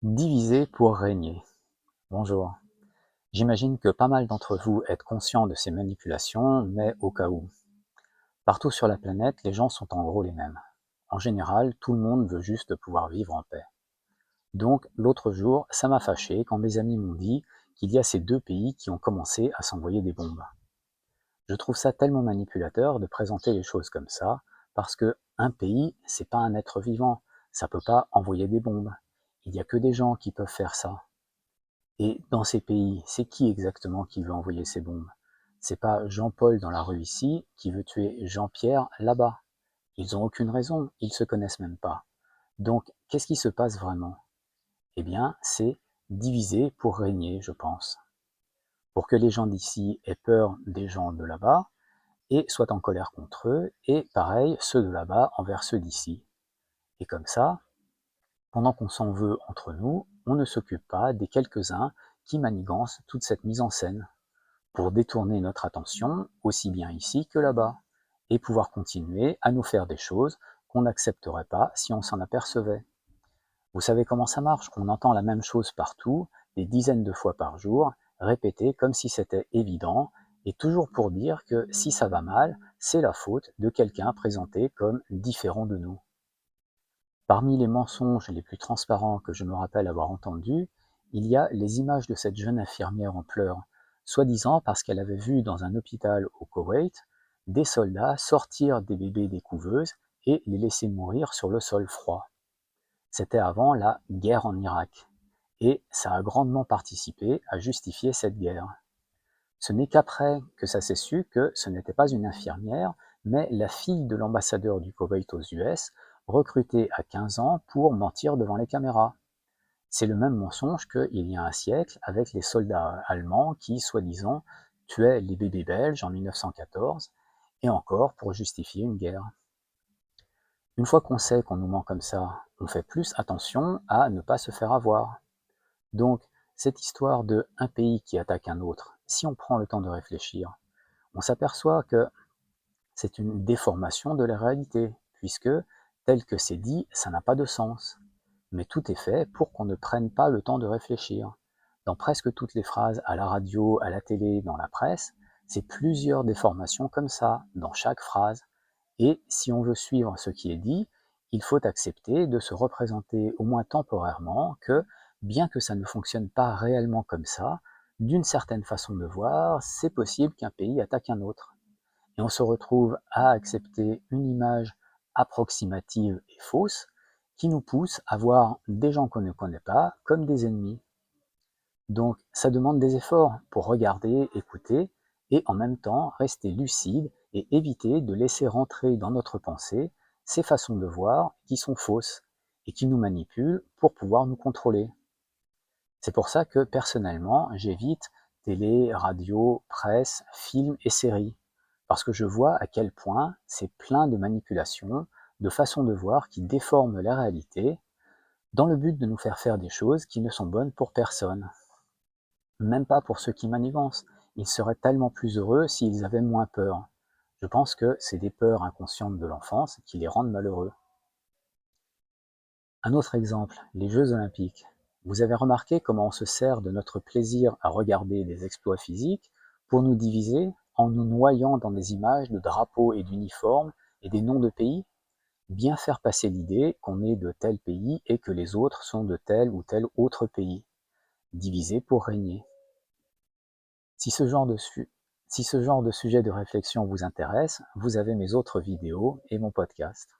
Diviser pour régner. Bonjour. J'imagine que pas mal d'entre vous êtes conscients de ces manipulations, mais au cas où. Partout sur la planète, les gens sont en gros les mêmes. En général, tout le monde veut juste pouvoir vivre en paix. Donc, l'autre jour, ça m'a fâché quand mes amis m'ont dit qu'il y a ces deux pays qui ont commencé à s'envoyer des bombes. Je trouve ça tellement manipulateur de présenter les choses comme ça, parce que un pays, c'est pas un être vivant, ça peut pas envoyer des bombes. Il y a que des gens qui peuvent faire ça. Et dans ces pays, c'est qui exactement qui veut envoyer ces bombes? C'est pas Jean-Paul dans la rue ici qui veut tuer Jean-Pierre là-bas. Ils ont aucune raison, ils se connaissent même pas. Donc, qu'est-ce qui se passe vraiment? Eh bien, c'est diviser pour régner, je pense. Pour que les gens d'ici aient peur des gens de là-bas et soient en colère contre eux, et pareil, ceux de là-bas envers ceux d'ici. Et comme ça, pendant qu'on s'en veut entre nous, on ne s'occupe pas des quelques-uns qui manigancent toute cette mise en scène, pour détourner notre attention, aussi bien ici que là-bas, et pouvoir continuer à nous faire des choses qu'on n'accepterait pas si on s'en apercevait. Vous savez comment ça marche? On entend la même chose partout, des dizaines de fois par jour, répétée comme si c'était évident, et toujours pour dire que si ça va mal, c'est la faute de quelqu'un présenté comme différent de nous. Parmi les mensonges les plus transparents que je me rappelle avoir entendus, il y a les images de cette jeune infirmière en pleurs, soi-disant parce qu'elle avait vu dans un hôpital au Koweït des soldats sortir des bébés des couveuses et les laisser mourir sur le sol froid. C'était avant la guerre en Irak, et ça a grandement participé à justifier cette guerre. Ce n'est qu'après que ça s'est su que ce n'était pas une infirmière, mais la fille de l'ambassadeur du Koweït aux US, recrutée à 15 ans pour mentir devant les caméras. C'est le même mensonge qu'il y a un siècle avec les soldats allemands qui, soi-disant, tuaient les bébés belges en 1914, et encore pour justifier une guerre. Une fois qu'on sait qu'on nous ment comme ça, on fait plus attention à ne pas se faire avoir. Donc, cette histoire de un pays qui attaque un autre, si on prend le temps de réfléchir, on s'aperçoit que c'est une déformation de la réalité, puisque, tel que c'est dit, ça n'a pas de sens. Mais tout est fait pour qu'on ne prenne pas le temps de réfléchir. Dans presque toutes les phrases à la radio, à la télé, dans la presse, c'est plusieurs déformations comme ça, dans chaque phrase. Et si on veut suivre ce qui est dit, il faut accepter de se représenter au moins temporairement que, bien que ça ne fonctionne pas réellement comme ça, d'une certaine façon de voir, c'est possible qu'un pays attaque un autre. Et on se retrouve à accepter une image approximative et fausse qui nous pousse à voir des gens qu'on ne connaît pas comme des ennemis. Donc ça demande des efforts pour regarder, écouter et en même temps rester lucide et éviter de laisser rentrer dans notre pensée ces façons de voir qui sont fausses et qui nous manipulent pour pouvoir nous contrôler. C'est pour ça que personnellement, j'évite télé, radio, presse, films et séries, parce que je vois à quel point c'est plein de manipulations, de façons de voir qui déforment la réalité, dans le but de nous faire faire des choses qui ne sont bonnes pour personne. Même pas pour ceux qui manigancent. Ils seraient tellement plus heureux s'ils avaient moins peur. Je pense que c'est des peurs inconscientes de l'enfance qui les rendent malheureux. Un autre exemple, les Jeux olympiques. Vous avez remarqué comment on se sert de notre plaisir à regarder des exploits physiques pour nous diviser en nous noyant dans des images de drapeaux et d'uniformes et des noms de pays? Bien faire passer l'idée qu'on est de tel pays et que les autres sont de tel ou tel autre pays. Diviser pour régner. Si ce genre de sujet de réflexion vous intéresse, vous avez mes autres vidéos et mon podcast.